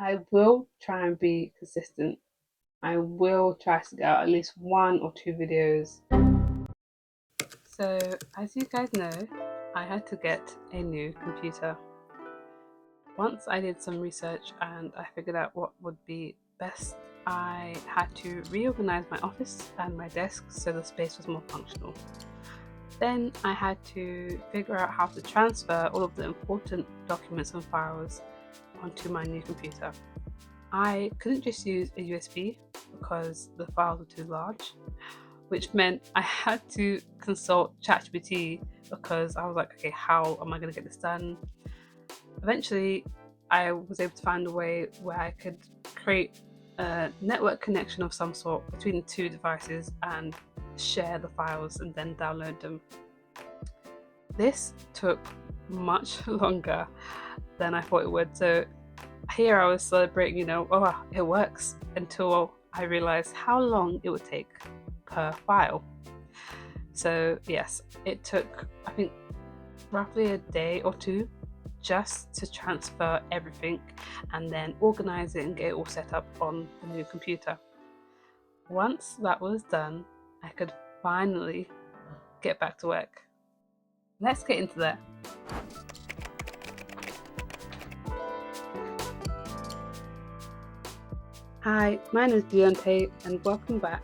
I will try and be consistent. I will try to get out at least one or two videos. So, as you guys know, I had to get a new computer. Once I did some research and I figured out what would be best, I had to reorganize my office and my desk so the space was more functional. Then I had to figure out how to transfer all of the important documents and files onto my new computer. I couldn't just use a USB because the files were too large, which meant I had to consult ChatGPT because I was like, okay, how am I going to get this done? Eventually, I was able to find a way where I could create a network connection of some sort between the two devices and share the files and then download them. This took much longer than I thought it would. So here I was celebrating, oh, it works, until I realized how long it would take per file. So yes, it took, I think, roughly a day or two just to transfer everything and then organize it and get it all set up on the new computer. Once that was done, I could finally get back to work. Let's get into that. Hi, my name is Deontay and welcome back.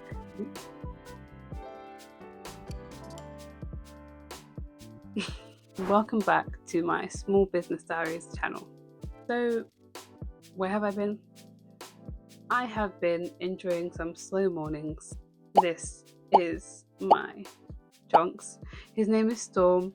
Welcome back to my Small Business Diaries channel. So, where have I been? I have been enjoying some slow mornings. This is my chunks. His name is Storm.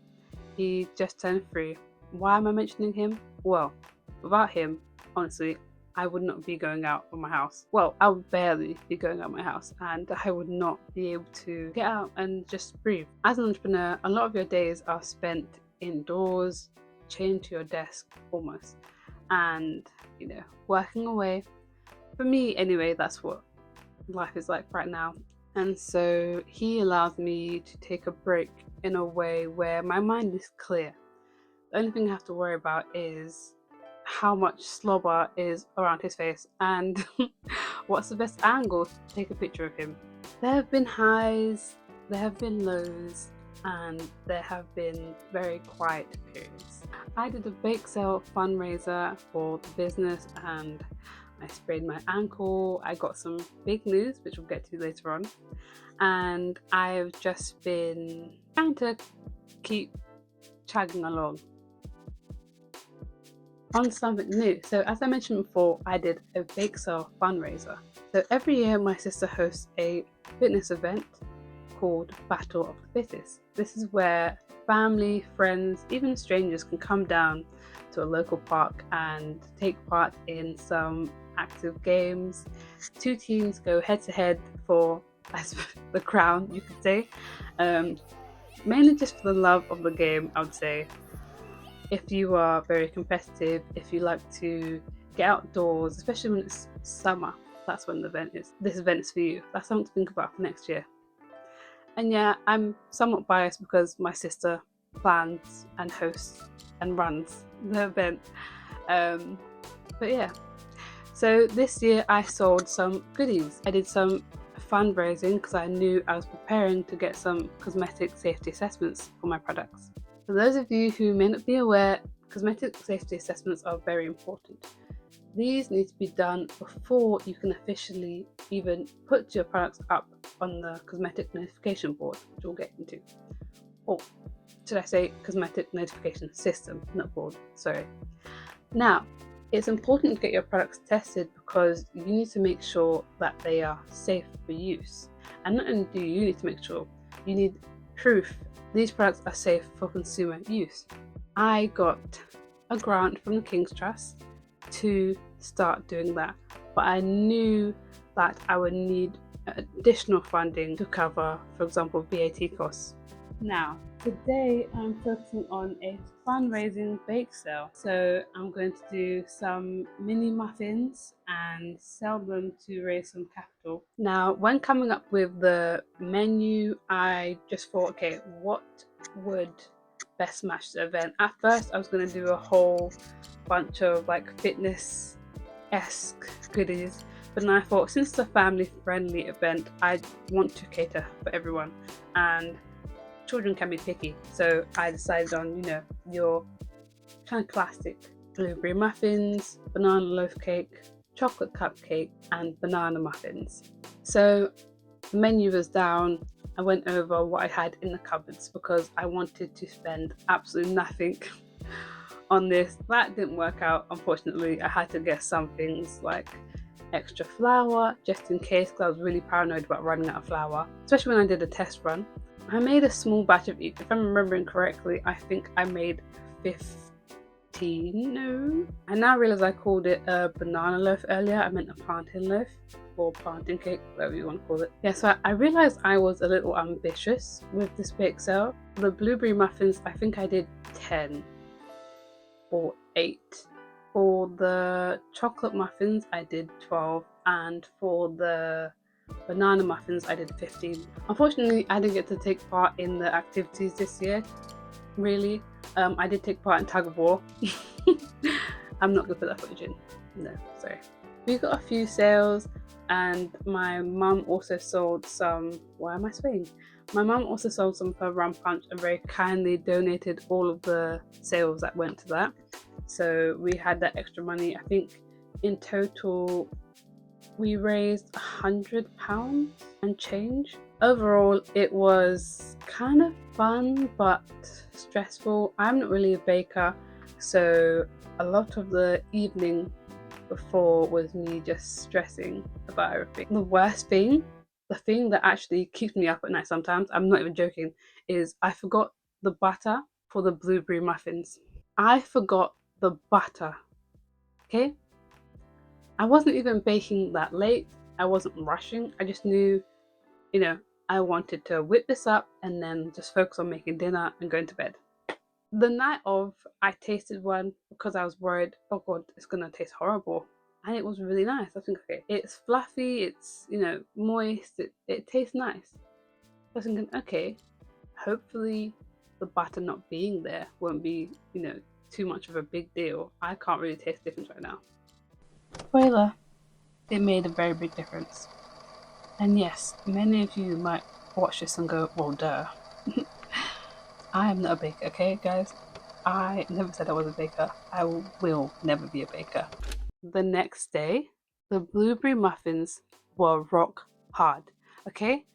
He just turned 3. Why am I mentioning him? Well, without him, honestly, I would not be going out of my house. Well, I would barely be going out of my house, and I would not be able to get out and just breathe. As an entrepreneur, a lot of your days are spent indoors, chained to your desk almost, and working away. For me anyway, that's what life is like right now. And so he allows me to take a break in a way where my mind is clear. The only thing I have to worry about is how much slobber is around his face and what's the best angle to take a picture of him. There have been highs, there have been lows, and there have been very quiet periods. I did a bake sale fundraiser for the business and I sprained my ankle. I got some big news, which we'll get to later on. And I've just been trying to keep chugging along on something new. So as I mentioned before, I did a bake sale fundraiser. So every year my sister hosts a fitness event called Battle of the Fittest. This is where family, friends, even strangers can come down to a local park and take part in some active games. 2 teams go head to head for the crown, you could say. Mainly just for the love of the game, I would say. If you are very competitive, if you like to get outdoors, especially when it's summer, that's when the event is. This event is for you. That's something to think about for next year. And yeah, I'm somewhat biased because my sister plans and hosts and runs the event. But yeah, so this year I sold some goodies. I did some fundraising because I knew I was preparing to get some cosmetic safety assessments for my products. For those of you who may not be aware, cosmetic safety assessments are very important. These need to be done before you can officially even put your products up on the cosmetic notification board, which we'll get into. Or should I say cosmetic notification system, not board, sorry. Now, it's important to get your products tested because you need to make sure that they are safe for use. And not only do you need to make sure, you need proof these products are safe for consumer use. I got a grant from the King's Trust to start doing that, but I knew that I would need additional funding to cover, for example, VAT costs. Now, today I'm focusing on a fundraising bake sale. So I'm going to do some mini muffins and sell them to raise some capital. Now, when coming up with the menu, I just thought, okay, what would best match the event? At first, I was going to do a whole bunch of like fitness esque goodies. But then I thought, since it's a family friendly event, I want to cater for everyone, and children can be picky. So I decided on, your kind of classic blueberry muffins, banana loaf cake, chocolate cupcake, and banana muffins. So the menu was down. I went over what I had in the cupboards because I wanted to spend absolutely nothing on this. That didn't work out, unfortunately. I had to get some things like extra flour just in case, because I was really paranoid about running out of flour, especially when I did a test run. I made a small batch of each. If I'm remembering correctly, I think I made 15. No, I now realize I called it a banana loaf earlier. I meant a plantain loaf or plantain cake, whatever you want to call it. Yeah, so I realized I was a little ambitious with this bake sale. The blueberry muffins, I think I did 10 or 8. For the chocolate muffins, I did 12, and for the banana muffins, I did 15. Unfortunately, I didn't get to take part in the activities this year, really. I did take part in tug of war. I'm not gonna put that footage in. No, sorry. We got a few sales, and my mum also sold some. Why am I swaying? My mum also sold some of her rum punch and very kindly donated all of the sales that went to that. So we had that extra money. I think in total we raised £100 and change. Overall, it was kind of fun but stressful. I'm not really a baker, so a lot of the evening before was me just stressing about everything. The worst thing, the thing that actually keeps me up at night sometimes, I'm not even joking, is I forgot the butter for the blueberry muffins. I forgot the butter. Okay? I wasn't even baking that late. I wasn't rushing. I just knew, you know, I wanted to whip this up and then just focus on making dinner and going to bed. The night of, I tasted one because I was worried, oh god, it's gonna taste horrible. And it was really nice. I think, okay, it's fluffy, it's, moist, it tastes nice. I was thinking, okay, hopefully the butter not being there won't be, too much of a big deal. I can't really taste the difference right now. Spoiler, it made a very big difference. And yes, many of you might watch this and go, well, duh. I am not a baker, okay, guys? I never said I was a baker. I will never be a baker. The next day, the blueberry muffins were rock hard, okay?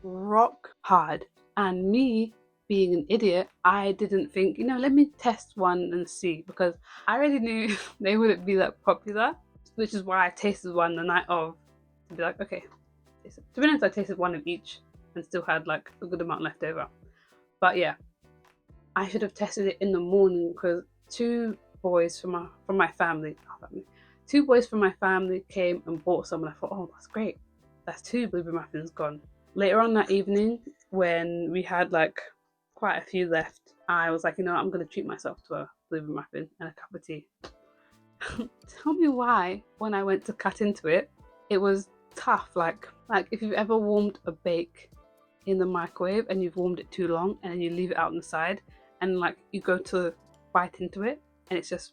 Rock hard. And me, being an idiot, I didn't think, let me test one and see, because I already knew they wouldn't be that popular, which is why I tasted one the night of to be like, okay. To be honest, I tasted one of each and still had like a good amount left over. But yeah, I should have tested it in the morning because two boys from my family, two boys from my family came and bought some, and I thought, oh, that's great. That's 2 blueberry muffins gone. Later on that evening, when we had like quite a few left, I was like, I'm going to treat myself to a blueberry muffin and a cup of tea. Tell me why, when I went to cut into it, it was tough. Like if you've ever warmed a bake in the microwave and you've warmed it too long and then you leave it out on the side and like you go to bite into it and it's just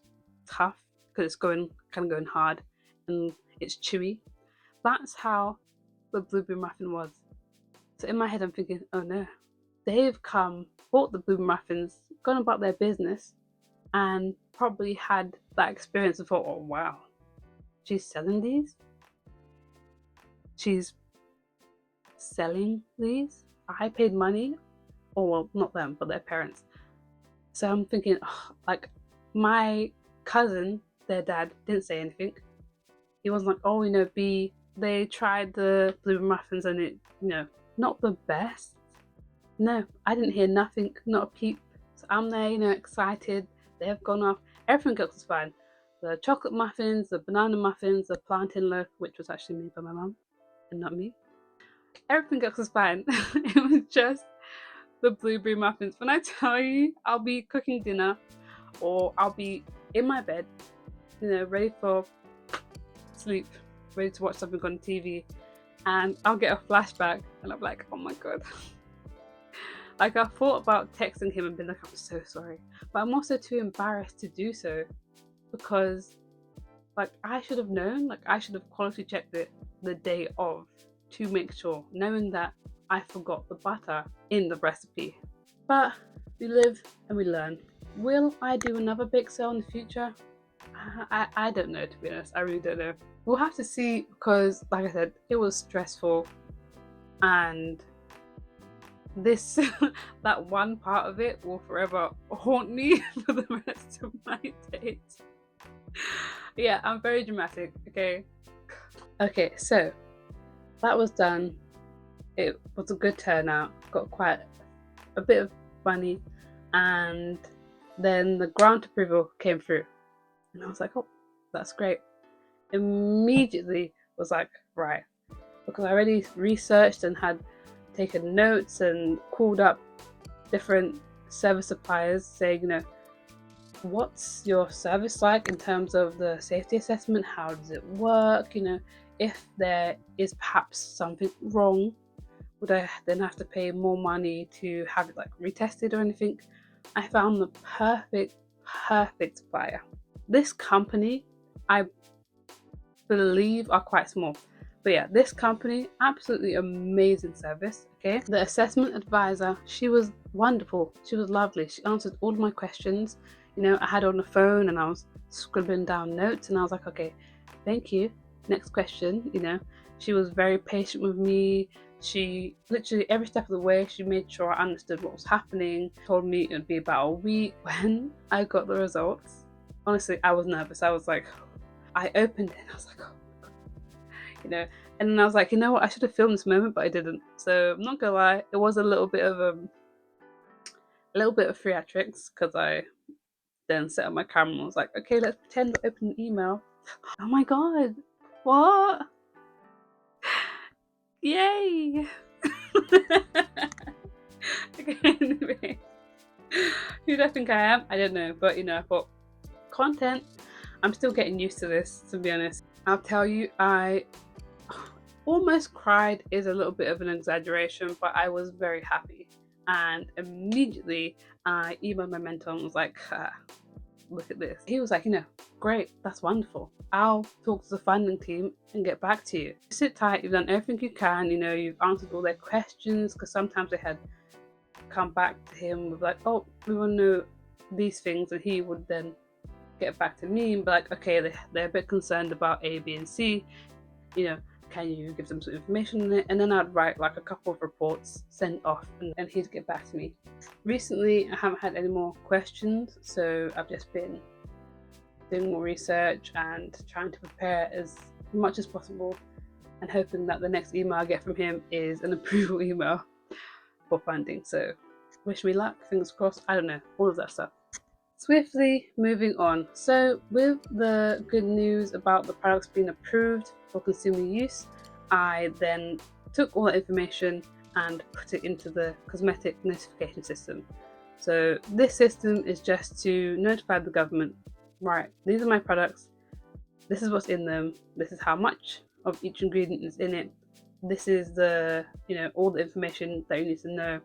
tough because it's kind of going hard and it's chewy. That's how the blueberry muffin was. So in my head I'm thinking, oh no, they've bought the blueberry muffins, gone about their business, and probably had that experience and thought, oh wow, she's selling these? She's selling these? I paid money? Or well, not them, but their parents. So I'm thinking, like my cousin, their dad, didn't say anything. He wasn't like, oh, they tried the blueberry muffins and it, not the best. No, I didn't hear nothing, not a peep. So I'm there, excited. They've gone off. Everything else is fine. The chocolate muffins, the banana muffins, the plantain loaf, which was actually made by my mum and not me. Everything else was fine. It was just the blueberry muffins. When I tell you, I'll be cooking dinner or I'll be in my bed, ready for sleep, ready to watch something on TV, and I'll get a flashback and I'm like, oh my god. Like I thought about texting him and being like, I'm so sorry. But I'm also too embarrassed to do so because Like, I should have known, like, I should have quality checked it the day of to make sure, knowing that I forgot the butter in the recipe. But we live and we learn. Will I do another bake sale in the future? I don't know, to be honest. I really don't know. We'll have to see, because, like I said, it was stressful, and this that one part of it will forever haunt me for the rest of my days. Yeah, I'm very dramatic. Okay, so that was done. It was a good turnout. Got quite a bit of money, and then the grant approval came through, and I was like, oh, that's great. Immediately was like, right, because I already researched and had taken notes and called up different service suppliers saying, what's your service like in terms of the safety assessment? How does it work? If there is perhaps something wrong, would I then have to pay more money to have it like retested or anything? I found the perfect supplier. This company, I believe, are quite small. But yeah, this company, absolutely amazing service. Okay. The assessment advisor, she was wonderful. She was lovely. She answered all of my questions. I had her on the phone and I was scribbling down notes, and I was like, okay, thank you. Next question. She was very patient with me. She literally every step of the way, she made sure I understood what was happening. Told me it would be about a week. When I got the results, honestly, I was nervous. I was like, I opened it and I was like, oh, and then I was like, what? I should have filmed this moment, but I didn't. So I'm not gonna lie, it was a little bit of theatrics, because I then set up my camera and was like, okay, let's pretend to open an email. Oh my god, what? Yay! Okay, anyway, who do I think I am? I don't know, but I thought, content. I'm still getting used to this, to be honest. I'll tell you, I almost cried is a little bit of an exaggeration, but I was very happy. And immediately I emailed my mentor and was like, look at this. He was like, great, that's wonderful. I'll talk to the funding team and get back to you. Sit tight, you've done everything you can, you've answered all their questions, because sometimes they had come back to him with like, oh, we want to know these things, and he would then get back to me and be like, okay, they're a bit concerned about A, B, and C, can you give them some information on it? And then I'd write like a couple of reports, send off, and he'd get back to me. Recently, I haven't had any more questions, so I've just been doing more research and trying to prepare as much as possible, and hoping that the next email I get from him is an approval email for funding. So wish me luck, fingers crossed, I don't know, all of that stuff. Swiftly moving on. So with the good news about the products being approved for consumer use, I then took all that information and put it into the cosmetic notification system. So this system is just to notify the government, right, these are my products, this is what's in them, this is how much of each ingredient is in it, this is the, all the information that you need to know,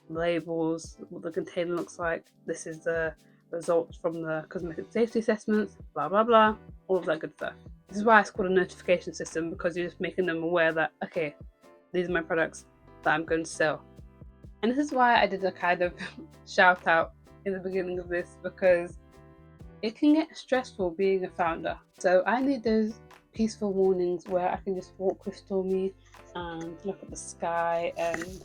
labels, what the container looks like, this is the results from the cosmetic safety assessments, blah blah blah, all of that good stuff. This is why it's called a notification system, because you're just making them aware that, okay, these are my products that I'm going to sell. And this is why I did a kind of shout out in the beginning of this, because it can get stressful being a founder. So I need those peaceful mornings where I can just walk with Stormy and look at the sky and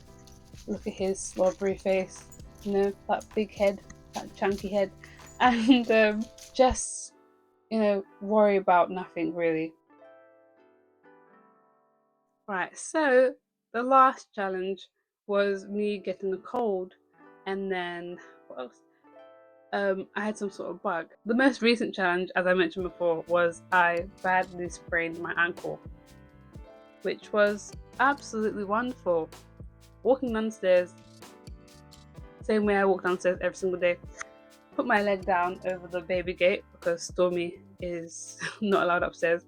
look at his strawberry face, that big head, that chunky head, and just, worry about nothing really. Right, so the last challenge was me getting a cold, and then what else? I had some sort of bug. The most recent challenge, as I mentioned before, was I badly sprained my ankle, which was absolutely wonderful. Walking downstairs, same way I walk downstairs every single day, put my leg down over the baby gate, because Stormy is not allowed upstairs,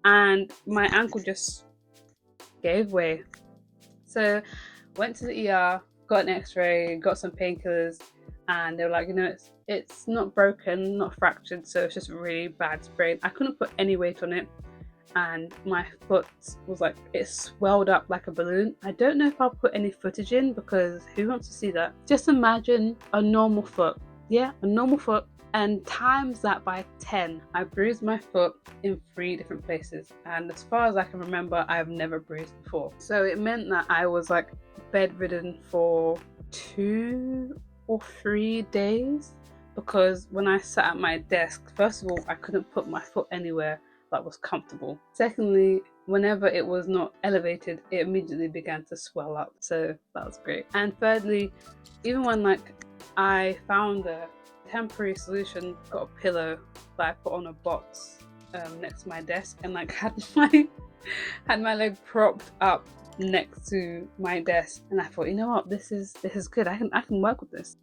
and my ankle just gave way. So went to the ER, got an x-ray, got some painkillers, and they were like, you know, it's not broken, not fractured, so it's just a really bad sprain. I couldn't put any weight on it, and my foot was like, it swelled up like a balloon. I don't know if I'll put any footage in because who wants to see that? Just imagine a normal foot, yeah, a normal foot, and times that by 10. I bruised my foot in 3 different places, and as far as I can remember, I've never bruised before. So it meant that I was like bedridden for 2 or 3 days, because when I sat at my desk, first of all, I couldn't put my foot anywhere that was comfortable. Secondly, whenever it was not elevated, it immediately began to swell up. So that was great. And thirdly, even when like I found a temporary solution, got a pillow that I put on a box next to my desk, and like had my leg propped up next to my desk, and I thought, you know what, this is good. I can work with this.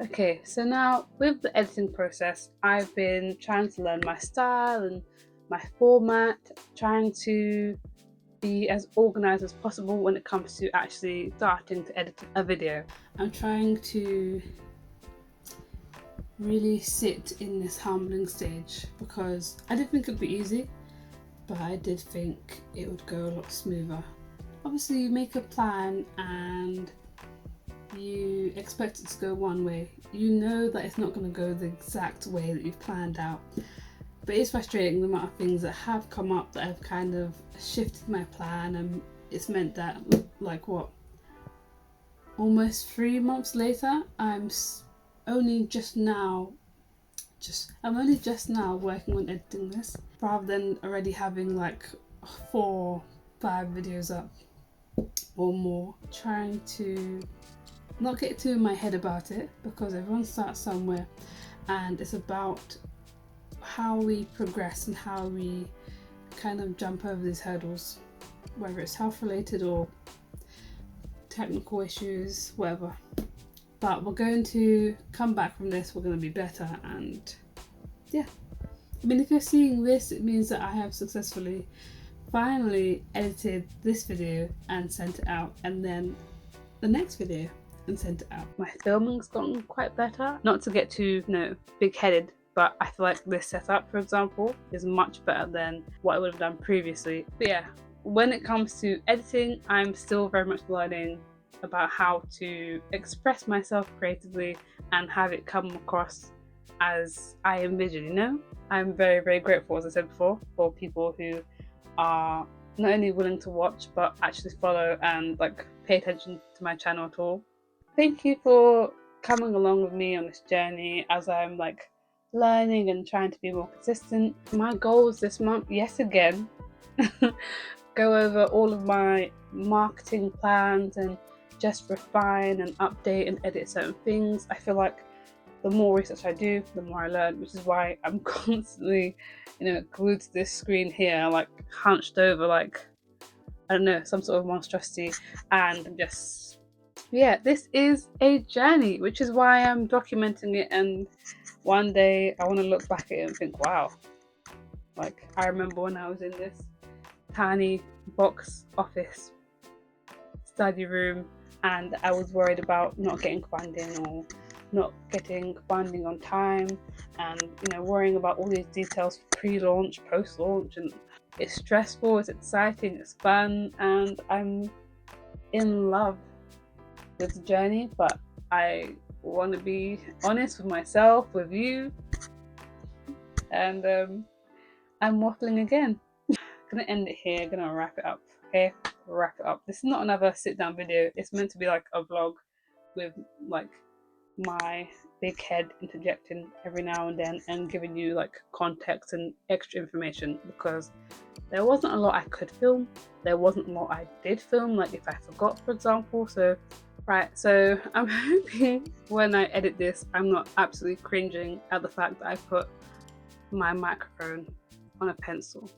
Okay, so now with the editing process, I've been trying to learn my style and my format, trying to be as organized as possible when it comes to actually starting to edit a video. I'm trying to really sit in this humbling stage because I didn't think it'd be easy, but I did think it would go a lot smoother. Obviously, you make a plan and you expect it to go one way. You know that it's not going to go the exact way that you've planned out. But it's frustrating the amount of things that have come up that have kind of shifted my plan, and it's meant that, like, what, almost 3 months later, I'm only just now working on editing this, rather than already having like 4-5 videos up or more. Trying to not get too in my head about it, because everyone starts somewhere, and it's about how we progress and how we kind of jump over these hurdles, whether it's health related or technical issues, whatever. But we're going to come back from this, we're going to be better, and yeah. I mean, if you're seeing this, it means that I have successfully finally edited this video and sent it out, and then the next video and sent it out. My filming's gotten quite better. Not to get too, big-headed, but I feel like this setup, for example, is much better than what I would have done previously. But yeah, when it comes to editing, I'm still very much learning about how to express myself creatively and have it come across as I envision, you know? I'm very, very grateful, as I said before, for people who are not only willing to watch, but actually follow and like pay attention to my channel at all. Thank you for coming along with me on this journey as I'm like learning and trying to be more consistent. My goals this month, yes again, go over all of my marketing plans and just refine and update and edit certain things. I feel like the more research I do, the more I learn, which is why I'm constantly, glued to this screen here, like hunched over, like, I don't know, some sort of monstrosity, and just, yeah, this is a journey, which is why I'm documenting it, and one day I want to look back at it and think, wow, like, I remember when I was in this tiny box office study room and I was worried about not getting funding or not getting funding on time, and worrying about all these details, pre-launch, post-launch, and it's stressful, it's exciting, it's fun, and I'm in love with the journey. But I want to be honest with myself, with you, and I'm waffling again. Gonna end it here, gonna wrap it up. Okay, wrap it up. This is not another sit down video, it's meant to be like a vlog with like my big head interjecting every now and then and giving you like context and extra information, because there wasn't a lot I could film, there wasn't a lot I did film, like if I forgot, for example. So so I'm hoping when I edit this I'm not absolutely cringing at the fact that I put my microphone on a pencil.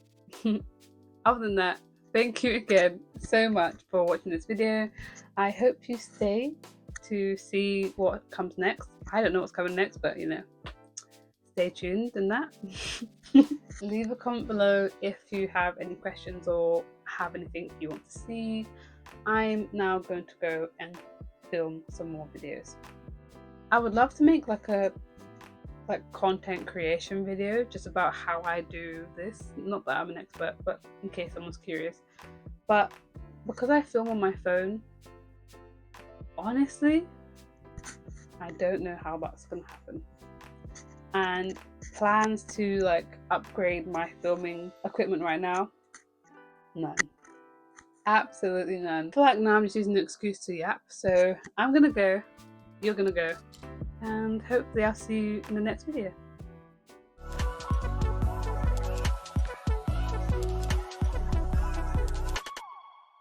Other than that, thank you again so much for watching this video. I hope you stay to see what comes next. I don't know what's coming next, but stay tuned and that. Leave a comment below if you have any questions or have anything you want to see. I'm now going to go and film some more videos. I would love to make like a content creation video just about how I do this. Not that I'm an expert, but in case someone's curious. But because I film on my phone, honestly, I don't know how that's gonna happen. And plans to like upgrade my filming equipment right now, none. Absolutely none. I feel like now I'm just using the excuse to yap. So I'm gonna go, you're gonna go, and hopefully I'll see you in the next video.